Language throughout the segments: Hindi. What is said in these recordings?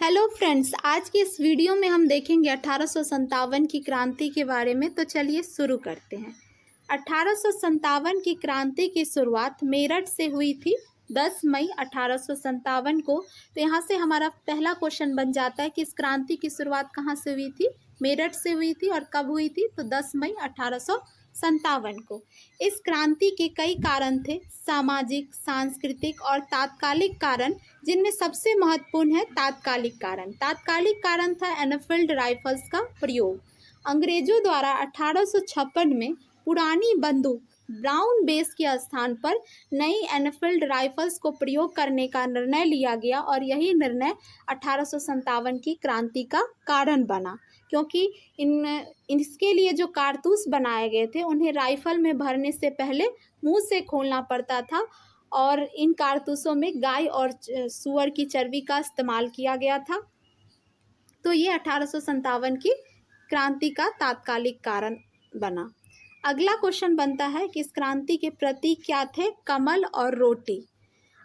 हेलो फ्रेंड्स, आज की इस वीडियो में हम देखेंगे 1857 की क्रांति के बारे में। तो चलिए शुरू करते हैं। 1857 की क्रांति की शुरुआत मेरठ से हुई थी 10 मई 1857 को। तो यहाँ से हमारा पहला क्वेश्चन बन जाता है कि इस क्रांति की शुरुआत कहाँ से हुई थी। मेरठ से हुई थी और कब हुई थी, तो 10 मई 1857 को। इस क्रांति के कई कारण थे, सामाजिक, सांस्कृतिक और तात्कालिक कारण, जिनमें सबसे महत्वपूर्ण है तात्कालिक कारण। तात्कालिक कारण था एनफील्ड राइफल्स का प्रयोग। अंग्रेजों द्वारा 1856 में पुरानी बंदूक ब्राउन बेस के स्थान पर नई एनफील्ड राइफल्स को प्रयोग करने का निर्णय लिया गया और यही निर्णय 1857 की क्रांति का कारण बना, क्योंकि इसके लिए जो कारतूस बनाए गए थे उन्हें राइफल में भरने से पहले मुंह से खोलना पड़ता था और इन कारतूसों में गाय और सूअर की चर्बी का इस्तेमाल किया गया था। तो ये 1857 की क्रांति का तात्कालिक कारण बना। अगला क्वेश्चन बनता है कि इस क्रांति के प्रतीक क्या थे। कमल और रोटी।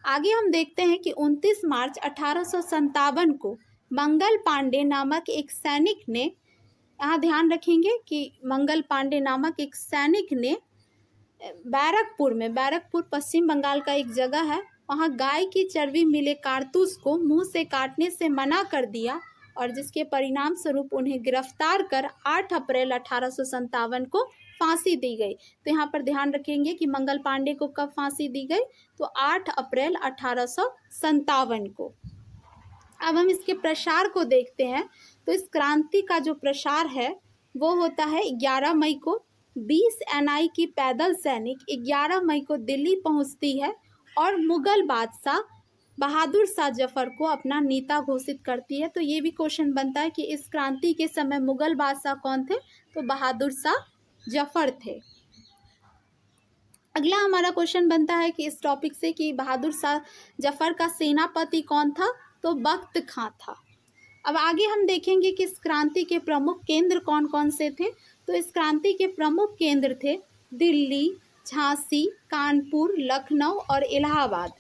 आगे हम देखते हैं कि 29 मार्च 1857 को मंगल पांडे नामक एक सैनिक ने, यहाँ ध्यान रखेंगे कि मंगल पांडे नामक एक सैनिक ने बैरकपुर पश्चिम बंगाल का एक जगह है, वहाँ गाय की चर्बी मिले कारतूस को मुंह से काटने से मना कर दिया और जिसके परिणाम स्वरूप उन्हें गिरफ्तार कर 8 अप्रैल 1857 को फांसी दी गई। तो यहाँ पर ध्यान रखेंगे कि मंगल पांडे को कब फांसी दी गई, तो 8 अप्रैल 1857 को। अब हम इसके प्रसार को देखते हैं। तो इस क्रांति का जो प्रसार है वो होता है 11 मई को। 20 NI की पैदल सैनिक 11 मई को दिल्ली पहुंचती है और मुगल बादशाह बहादुर शाह जफर को अपना नेता घोषित करती है। तो ये भी क्वेश्चन बनता है कि इस क्रांति के समय मुगल बादशाह कौन थे, तो बहादुर शाह जफर थे। अगला हमारा क्वेश्चन बनता है कि इस टॉपिक से कि बहादुर शाह जफर का सेनापति कौन था, तो बख्त खां था। अब आगे हम देखेंगे कि इस क्रांति के प्रमुख केंद्र कौन कौन से थे। तो इस क्रांति के प्रमुख केंद्र थे दिल्ली, झांसी, कानपुर, लखनऊ और इलाहाबाद।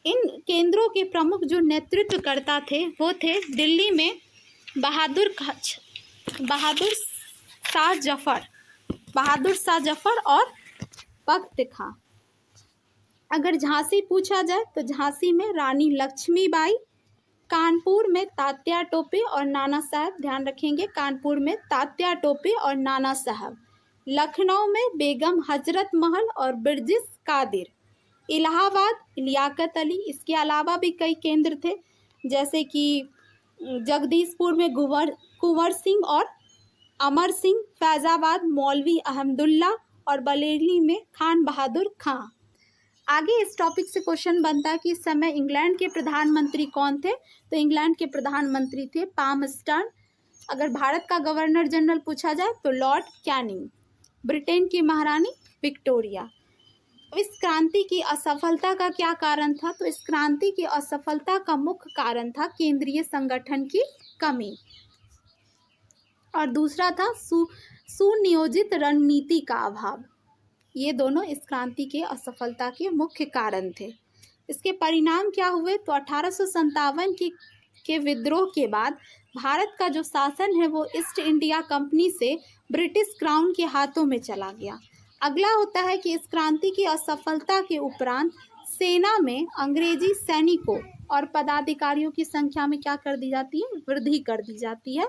इन केंद्रों के प्रमुख जो नेतृत्वकर्ता थे वो थे दिल्ली में बहादुर शाह जफर और बख्त खां। अगर झांसी पूछा जाए तो झांसी में रानी लक्ष्मीबाई, कानपुर में तात्या टोपे और नाना साहब, ध्यान रखेंगे कानपुर में तात्या टोपे और नाना साहब, लखनऊ में बेगम हजरत महल और बिरजिस कादिर, इलाहाबाद लियाकत अली। इसके अलावा भी कई केंद्र थे, जैसे कि जगदीशपुर में कुंवर सिंह और अमर सिंह, फैजाबाद मौलवी अहमदुल्ला और बरेली में खान बहादुर खां। आगे इस टॉपिक से क्वेश्चन बनता है कि इस समय इंग्लैंड के प्रधानमंत्री कौन थे। तो इंग्लैंड के प्रधानमंत्री थे पामस्टर्न। अगर भारत का गवर्नर जनरल पूछा जाए तो लॉर्ड कैनिंग। ब्रिटेन की महारानी विक्टोरिया। इस क्रांति की असफलता का क्या कारण था, तो इस क्रांति की असफलता का मुख्य कारण था केंद्रीय संगठन की कमी और दूसरा था सुनियोजित रणनीति का अभाव। ये दोनों इस क्रांति के असफलता के मुख्य कारण थे। इसके परिणाम क्या हुए, तो 1857 के विद्रोह के बाद भारत का जो शासन है वो ईस्ट इंडिया कंपनी से ब्रिटिश क्राउन के हाथों में चला गया। अगला होता है कि इस क्रांति की असफलता के उपरांत सेना में अंग्रेजी सैनिकों और पदाधिकारियों की संख्या में क्या कर दी जाती है, वृद्धि कर दी जाती है।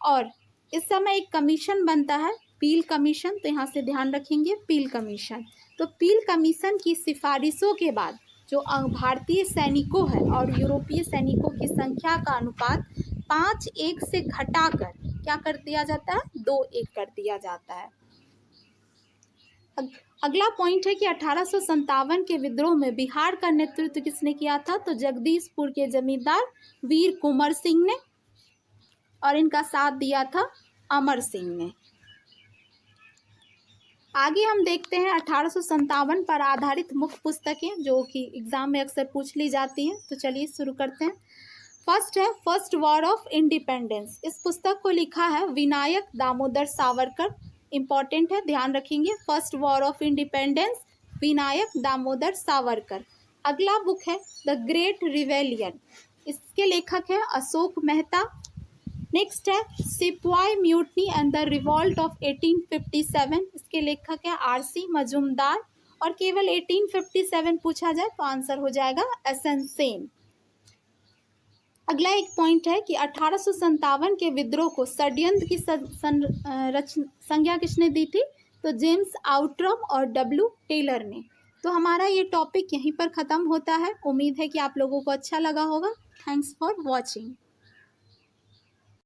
और इस समय एक कमीशन बनता है, पील कमीशन। तो यहाँ से ध्यान रखेंगे पील कमीशन। तो पील कमीशन की सिफारिशों के बाद जो भारतीय सैनिकों है और यूरोपीय सैनिकों की संख्या का अनुपात 5:1 से घटाकर क्या कर दिया जाता है, 2:1 कर दिया जाता है। अगला पॉइंट है कि 1857 के विद्रोह में बिहार का नेतृत्व किसने किया था, तो जगदीशपुर के जमींदार वीर कुंवर सिंह ने और इनका साथ दिया था अमर सिंह ने। आगे हम देखते हैं 1857 पर आधारित मुख्य पुस्तकें जो कि एग्जाम में अक्सर पूछ ली जाती हैं। तो चलिए शुरू करते हैं। फर्स्ट है फर्स्ट वॉर ऑफ इंडिपेंडेंस। इस पुस्तक को लिखा है विनायक दामोदर सावरकर। इंपॉर्टेंट है, ध्यान रखेंगे। First war of independence, Vinayak Damodar Savarkar. अगला बुक है द ग्रेट रिवेलियन। इसके लेखक है अशोक मेहता। नेक्स्ट है sepoy mutiny and the revolt of 1857, इसके लेखक है आरसी मजूमदार। और केवल 1857 पूछा जाए तो आंसर हो जाएगा एसएन सेन। अगला एक पॉइंट है कि 1857 के विद्रोह को षड्यंत्र की संज्ञा किसने दी थी? तो जेम्स आउट्रम और डब्ल्यू टेलर ने। तो हमारा ये टॉपिक यहीं पर ख़त्म होता है। उम्मीद है कि आप लोगों को अच्छा लगा होगा। Thanks for watching.